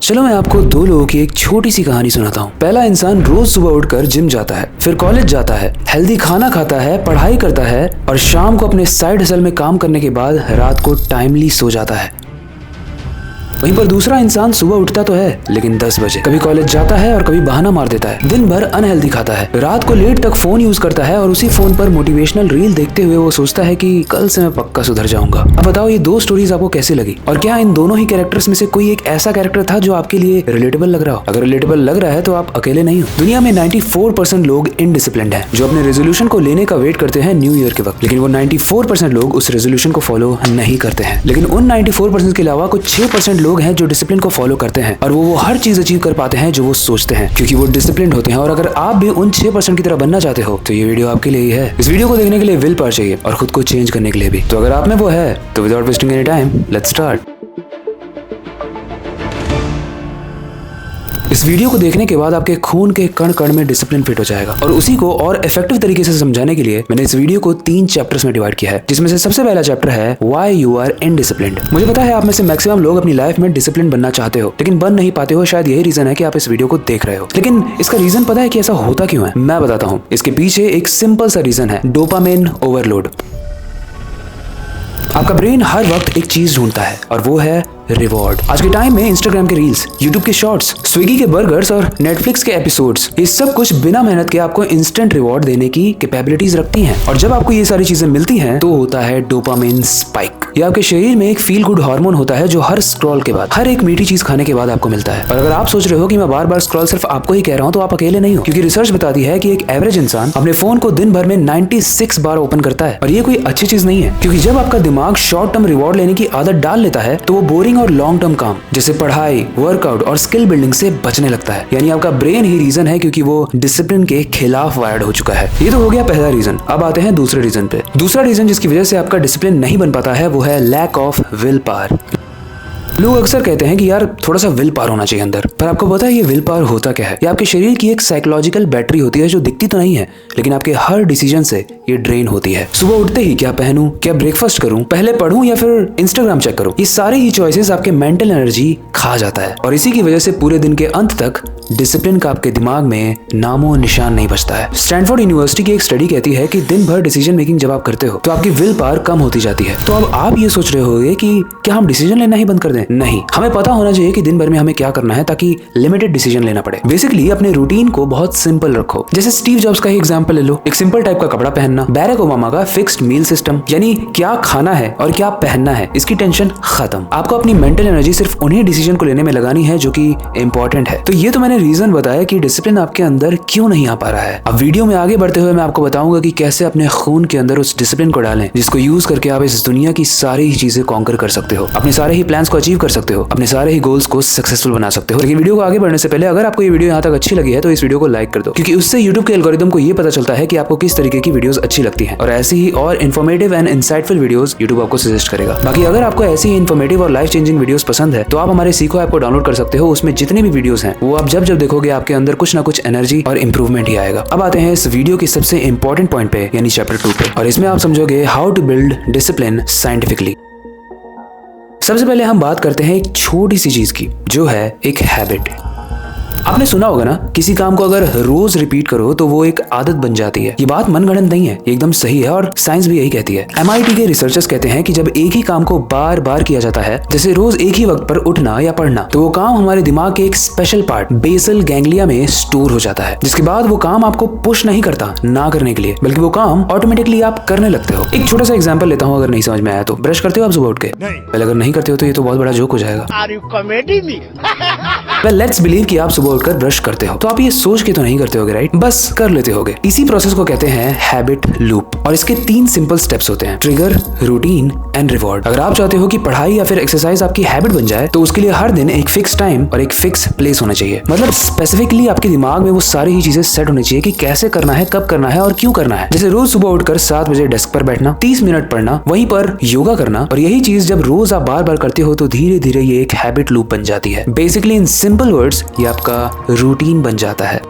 चलो मैं आपको दो लोगों की एक छोटी सी कहानी सुनाता हूँ। पहला इंसान रोज सुबह उठकर जिम जाता है, फिर कॉलेज जाता है, हेल्दी खाना खाता है, पढ़ाई करता है और शाम को अपने साइड हसल में काम करने के बाद रात को टाइमली सो जाता है। वहीं पर दूसरा इंसान सुबह उठता तो है लेकिन 10 बजे, कभी कॉलेज जाता है और कभी बहाना मार देता है, दिन भर अनहेल्दी खाता है, रात को लेट तक फोन यूज करता है और उसी फोन पर मोटिवेशनल रील देखते हुए वो सोचता है कि कल से मैं पक्का सुधर जाऊंगा। अब बताओ ये दो स्टोरीज आपको कैसी लगी और क्या इन दोनों ही कैरेक्टर्स में से कोई एक ऐसा कैरेक्टर था जो आपके लिए रिलेटेबल लग रहा हो? अगर रिलेटेबल लग रहा है तो आप अकेले नहीं हो। दुनिया में 94% लोग इनडिसिप्लिन्ड हैं, जो अपने रेजोल्यूशन को लेने का वेट करते हैं न्यू ईयर के वक्त, लेकिन वो 94% लोग उस रेजोल्यूशन को फॉलो नहीं करते हैं। लेकिन उन 94% के अलावा कुछ 6% लोग हैं जो डिसिप्लिन को फॉलो करते हैं और वो हर चीज अचीव कर पाते हैं जो वो सोचते हैं, क्योंकि वो डिसिप्लिन्ड होते हैं। और अगर आप भी उन 6% की तरह बनना चाहते हो तो ये वीडियो आपके लिए ही है। इस वीडियो को देखने के लिए विल पावर चाहिए और खुद को चेंज करने के लिए भी। तो अगर आप में वो है तो without wasting any time let's start. इस वीडियो को देखने के बाद आपके खून के कण कण में डिसिप्लिन फिट हो जाएगा और उसी को और इफेक्टिव तरीके से समझाने के लिए मैंने इस वीडियो को 3 चैप्टर्स में डिवाइड किया है, जिसमें से सबसे पहला चैप्टर है व्हाई यू आर इनडिसिप्लिन्ड। मुझे पता है आप में से मैक्सिमम लोग अपनी लाइफ में डिसिप्लिन बनना चाहते हो लेकिन बन नहीं पाते हो। शायद यही रीजन है कि आप इस वीडियो को देख रहे हो, लेकिन इसका रीजन पता है कि ऐसा होता क्यों है? मैं बताता हूँ। इसके पीछे एक सिंपल सा रीजन है, डोपामिन ओवरलोड। आपका ब्रेन हर वक्त एक चीज ढूंढता है और वो है रिवॉर्ड। आज के टाइम में इंस्टाग्राम के रील्स, यूट्यूब के शॉर्ट्स, स्विगी के बर्गर्स और नेटफ्लिक्स के एपिसोड्स, ये सब कुछ बिना मेहनत के आपको इंस्टेंट रिवॉर्ड देने की कैपेबिलिटीज रखती हैं। और जब आपको ये सारी चीजें मिलती हैं तो होता है डोपामिन स्पाइक। ये आपके शरीर में एक फील गुड हार्मोन होता है जो हर स्क्रॉल के बाद, हर एक मीठी चीज खाने के बाद आपको मिलता है। और अगर आप सोच रहे हो कि मैं बार बार स्क्रॉल सिर्फ आपको ही कह रहा हूँ तो आप अकेले नहीं हो, क्योंकि रिसर्च बताती है कि एक एवरेज इंसान अपने फोन को दिन भर में 96 बार ओपन करता है। और ये कोई अच्छी चीज नहीं है, क्योंकि जब आपका दिमाग शॉर्ट टर्म रिवॉर्ड लेने की आदत डाल लेता है तो वो बोरिंग और लॉन्ग टर्म काम जैसे पढ़ाई, वर्कआउट और स्किल बिल्डिंग से बचने लगता है। यानी आपका ब्रेन ही रीजन है, क्योंकि वो डिसिप्लिन के खिलाफ वायर्ड हो चुका है। ये तो हो गया पहला रीजन। अब आते हैं दूसरे रीजन पे। दूसरा रीजन जिसकी वजह से आपका डिसिप्लिन नहीं बन पाता है वो है लैक ऑफ विल पावर। लोग अक्सर कहते हैं कि यार थोड़ा सा विल पावर होना चाहिए अंदर, पर आपको पता है ये विल पावर होता क्या है? ये आपके शरीर की एक साइकोलॉजिकल बैटरी होती है जो दिखती तो नहीं है लेकिन आपके हर डिसीजन से ये ड्रेन होती है। सुबह उठते ही क्या पहनूं, क्या ब्रेकफास्ट करूं, पहले पढ़ूं या फिर इंस्टाग्राम चेक करूं, ये सारे ही चॉइसेस आपके मेंटल एनर्जी खा जाता है। और इसी की वजह से पूरे दिन के अंत तक डिसिप्लिन का आपके दिमाग में नामो निशान नहीं बचता है। स्टैनफोर्ड यूनिवर्सिटी की एक स्टडी कहती है कि दिन भर डिसीजन मेकिंग जब आप करते हो तो आपकी विल पावर कम होती जाती है। तो अब आप ये सोच रहे होंगे कि क्या हम डिसीजन लेना ही बंद कर दें? नहीं, हमें पता होना चाहिए कि दिन भर में हमें क्या करना है ताकि लिमिटेड डिसीजन लेना पड़े। बेसिकली अपने रूटीन को बहुत सिंपल रखो। जैसे स्टीव जॉब्स का ही एग्जांपल ले लो, एक सिंपल टाइप का कपड़ा पहनना, बैरक ओबामा का फिक्स्ड मील सिस्टम, यानी क्या खाना है और क्या पहनना है इसकी टेंशन खत्म। आपको अपनी मेंटल एनर्जी सिर्फ उन्हीं डिसीजन को लेने में लगानी है जो कि इंपॉर्टेंट है। तो ये तो मैंने रीजन बताया कि डिसिप्लिन आपके अंदर क्यों नहीं आ पा रहा है। अब वीडियो में आगे बढ़ते हुए मैं आपको बताऊंगा कि कैसे अपने खून के अंदर उस डिसिप्लिन को डालें जिसको यूज करके आप इस दुनिया की सारी ही चीजें कॉन्कर कर सकते हो, अपने सारे ही प्लान्स को अचीव कर सकते हो, अपने सारे ही गोल्स को सक्सेसफुल बना सकते हो। लेकिन वीडियो को आगे बढ़ने से पहले अगर आपको ये वीडियो यहाँ तक अच्छी लगी है तो इस वीडियो को लाइक कर दो, क्योंकि उससे यूट्यूब के एल्गोरिदम को ये पता चलता है कि आपको किस तरीके की वीडियोस अच्छी लगती हैं और ऐसी ही और informative and insightful videos YouTube आपको सजेस्ट करेगा। बाकी अगर आपको ऐसी ही इन्फॉर्मेटिव और लाइफ चेंजिंग वीडियोस पसंद है तो आप हमारे सीखो ऐप को डाउनलोड कर सकते हो। उसमें जितने भी वीडियोस हैं वो आप जब जब देखोगे आपके अंदर कुछ ना कुछ एनर्जी और इंप्रूवमेंट ही आएगा। अब आते हैं इस वीडियो की सबसे इंपॉर्टेंट पॉइंट पे, यानी चैप्टर 2 पे, और इसमें आप समझोगे how to build discipline scientifically. सबसे पहले हम बात करते हैं एक छोटी सी चीज की जो है एक हैबिट। आपने सुना होगा ना, किसी काम को अगर रोज रिपीट करो तो वो एक आदत बन जाती है। ये बात मनगढ़ंत नहीं है, एकदम सही है और साइंस भी यही कहती है। MIT के रिसर्चर्स कहते हैं कि जब एक ही काम को बार बार किया जाता है, जैसे रोज एक ही वक्त पर उठना या पढ़ना, तो वो काम हमारे दिमाग के एक स्पेशल पार्ट बेसल गैंग्लिया में स्टोर हो जाता है, जिसके बाद वो काम आपको पुश नहीं करता ना करने के लिए, बल्कि वो काम ऑटोमेटिकली आप करने लगते हो। एक छोटा सा एग्जाम्पल लेता हूँ, अगर नहीं समझ में आया तो। ब्रश करते हो आप सुबह उठ के? पहले अगर नहीं करते हो तो ये तो बहुत बड़ा जोक हो जाएगा। लेट्स बिलीव कि आप सुबह उठकर ब्रश करते हो, तो आप ये सोच के तो नहीं करते होगे, राइट? बस कर लेते होगे। इसी प्रोसेस को कहते हैं हैबिट लूप, और इसके 3 सिंपल स्टेप्स होते हैं, ट्रिगर, रूटीन एंड रिवॉर्ड। अगर आप चाहते हो कि पढ़ाई या फिर एक्सरसाइज आपकी हैबिट बन जाए तो उसके लिए हर दिन एक फिक्स टाइम और एक फिक्स प्लेस होना चाहिए। मतलब स्पेसिफिकली आपके दिमाग में वो सारी ही चीजें सेट होनी चाहिए कि कैसे करना है, कब करना है और क्यों करना है। जैसे रोज सुबह उठकर 7 बजे डेस्क पर बैठना, 30 मिनट पढ़ना, वहीं पर योगा करना, और यही चीज जब रोज आप बार बार करते हो तो धीरे धीरे ये एक हैबिट लूप बन जाती है। बेसिकली इन सिंपल वर्ड्स ये आपका रूटीन बन जाता है।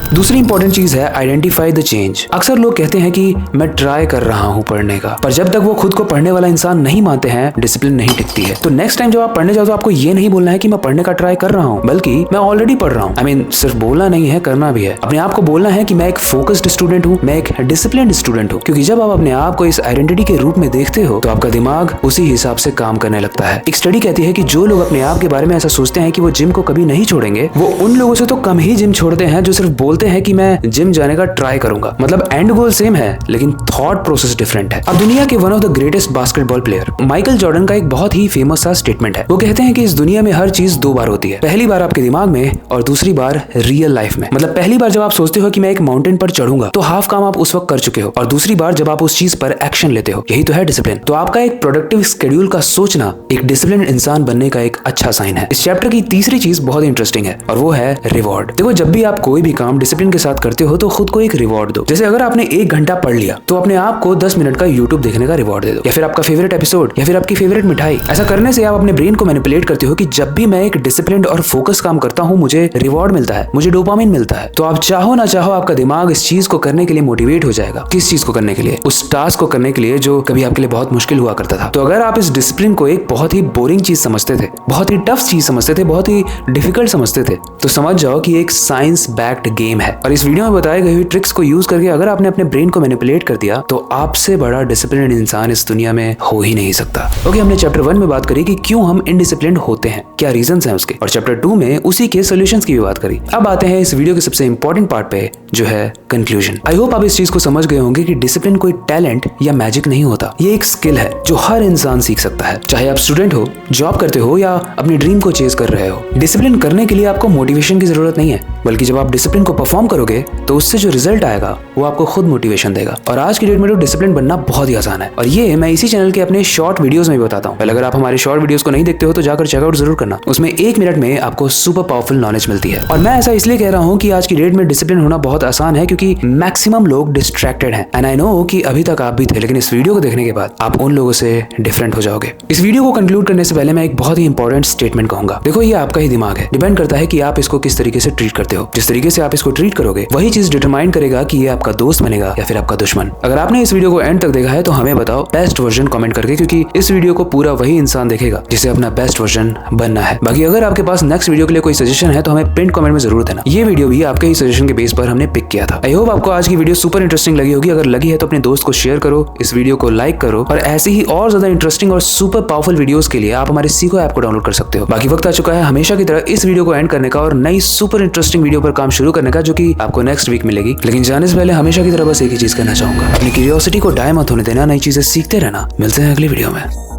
दूसरी इंपॉर्टेंट चीज है आइडेंटिफाई द चेंज। अक्सर लोग कहते हैं कि मैं ट्राई कर रहा हूँ पढ़ने का, पर जब तक वो खुद को पढ़ने वाला इंसान नहीं मानते हैं, डिसिप्लिन नहीं टिकती है। तो नेक्स्ट टाइम जब आप पढ़ने जाओ तो आपको ये नहीं बोलना है कि मैं पढ़ने का ट्राई कर रहा हूँ, बल्कि मैं ऑलरेडी पढ़ रहा हूँ। आई मीन सिर्फ बोलना नहीं है, करना भी है। अपने आप को बोलना है कि मैं एक फोकस्ड स्टूडेंट हूँ, मैं एक डिसिप्लिन्ड स्टूडेंट हूँ। क्योंकि जब आप अपने आप को इस आइडेंटिटी के रूप में देखते हो तो आपका दिमाग उसी हिसाब से काम करने लगता है। एक स्टडी कहती है कि जो लोग अपने आप के बारे में ऐसा सोचते हैं कि वो जिम को कभी नहीं छोड़ेंगे, वो उन लोगों से तो कम ही जिम छोड़ते हैं जो सिर्फ बोलते हैं कि मैं जिम जाने का ट्राई करूंगा। मतलब एंड गोल सेम है लेकिन थॉट प्रोसेस डिफरेंट है। अब दुनिया के one of the greatest basketball player Michael Jordan का एक बहुत ही फेमस सा स्टेटमेंट है। वो कहते हैं कि इस दुनिया में हर चीज दो बार होती है, पहली बार आपके दिमाग में और दूसरी बार रियल लाइफ में। मतलब पहली बार जब आप सोचते हो कि मैं एक माउंटेन पर चढ़ूंगा तो हाफ काम आप उस वक्त कर चुके हो, और दूसरी बार जब आप उस चीज पर एक्शन लेते हो। यही तो है डिसिप्लिन। तो आपका एक प्रोडक्टिव शेड्यूल का सोचना एक डिसिप्लिन इंसान बनने का एक अच्छा साइन है। इस चैप्टर की तीसरी चीज बहुत इंटरेस्टिंग है और वो है रिवॉर्ड। देखो, जब भी आप कोई भी काम डिसिप्लिन के साथ करते हो तो खुद को एक रिवॉर्ड दो। जैसे अगर आपने 1 घंटा पढ़ लिया तो अपने आप को 10 मिनट का यूट्यूब देखने का रिवॉर्ड दे दो, या फिर आपका फेवरेट एपिसोड, या फिर आपकी फेवरेट मिठाई। ऐसा करने से आप अपने ब्रेन को मैनिपुलेट करते हो कि जब भी मैं एक डिसिप्लिन्ड और फोकस काम करता हूँ मुझे रिवॉर्ड मिलता है, मुझे डोपामिन मिलता है। तो आप चाहो ना चाहो आपका दिमाग इस चीज को करने के लिए मोटिवेट हो जाएगा। किस चीज को करने के लिए? उस टास्क को करने के लिए जो कभी आपके लिए बहुत मुश्किल हुआ करता था। तो अगर आप इस डिसिप्लिन को एक बहुत ही बोरिंग चीज समझते थे, बहुत ही टफ चीज समझते थे, बहुत ही डिफिकल्ट समझते थे, तो समझ जाओ कि एक साइंस बैक्ड गेम है। और इस वीडियो में बताए गए हुए ट्रिक्स को यूज करके अगर आपने अपने ब्रेन को मैनिपुलेट कर दिया तो आपसे बड़ा डिसिप्लिन्ड इंसान इस दुनिया में हो ही नहीं सकता। ओके, हमने चैप्टर 1 में बात करी कि क्यों हम इनडिसिप्लिन्ड होते हैं, क्या रीजंस हैं उसके, और चैप्टर 2 में उसी के सॉल्यूशंस की भी बात करी। अब आते हैं इस वीडियो के सबसे इंपॉर्टेंट पार्ट पे, जो है कंक्लूजन। आई होप आप इस चीज को समझ गए होंगे कि डिसिप्लिन कोई टैलेंट या मैजिक नहीं होता। ये एक स्किल है जो हर इंसान सीख सकता है, चाहे आप स्टूडेंट हो, जॉब करते हो, या अपनी ड्रीम को चेज कर रहे हो। डिसिप्लिन करने के लिए आपको मोटिवेशन की जरूरत नहीं है, बल्कि जब आप डिसिप्लिन को परफॉर्म करोगे तो उससे जो रिजल्ट आएगा वो आपको खुद मोटिवेशन देगा। और आज की डेट में तो डिसिप्लिन बनना बहुत ही आसान है, और ये मैं इसी चैनल के अपने शॉर्ट वीडियोस में भी बताता हूँ। अगर आप हमारे शॉर्ट वीडियोस को नहीं देखते हो तो जाकर चेकआउट जरूर करना। उसमें 1 मिनट में आपको सुपर पावरफुल नॉलेज मिलती है। और मैं ऐसा इसलिए कह रहा हूँ कि आज की डेट में डिसिप्लिन होना बहुत आसान है क्योंकि मैक्सिमम लोग डिस्ट्रैक्टेड हैं। एंड आई नो कि अभी तक आप भी थे, लेकिन इस वीडियो को देखने के बाद आप उन लोगों से डिफरेंट हो जाओगे। इस वीडियो को कंक्लूड करने से पहले मैं एक बहुत ही इंपॉर्टेंट स्टेटमेंट कहूंगा। देखो, ये आपका ही दिमाग है, डिपेंड करता है कि आप इसको किस तरीके से ट्रीट करते हो। जिस तरीके से आप इसको ट्रीट करोगे वही चीज डिटरमाइन करेगा कि ये आपका दोस्त बनेगा या फिर आपका दुश्मन। अगर आपने इस वीडियो को एंड तक देखा है तो हमें बताओ बेस्ट वर्जन कमेंट करके, क्योंकि इस वीडियो को पूरा वही इंसान देखेगा जिसे अपना बेस्ट वर्जन बनना है। बाकी अगर आपके पास नेक्स्ट वीडियो के लिए कोई सजेशन है तो हमें पिन कमेंट में जरूर देना। ये वीडियो भी आपके ही सजेशन के बेस पर हमने पिक किया था। आई होप आपको आज की वीडियो सुपर इंटरेस्टिंग लगी होगी। अगर लगी है तो अपने दोस्त को शेयर करो, इस वीडियो को लाइक करो, और ऐसे ही और ज्यादा इंटरेस्टिंग और सुपर पावरफुल वीडियोस के लिए आप हमारे सीखो ऐप को डाउनलोड कर सकते हो। बाकी वक्त आ चुका है हमेशा की तरह इस वीडियो को एंड करने का और नई सुपर इंटरेस्टिंग वीडियो पर काम शुरू करने का, जो कि आपको नेक्स्ट वीक मिलेगी। लेकिन जाने से पहले हमेशा की तरह बस एक ही चीज कहना चाहूंगा, अपनी क्यूरियोसिटी को डाय मत होने देना, नई चीजें सीखते रहना। मिलते हैं अगली वीडियो में।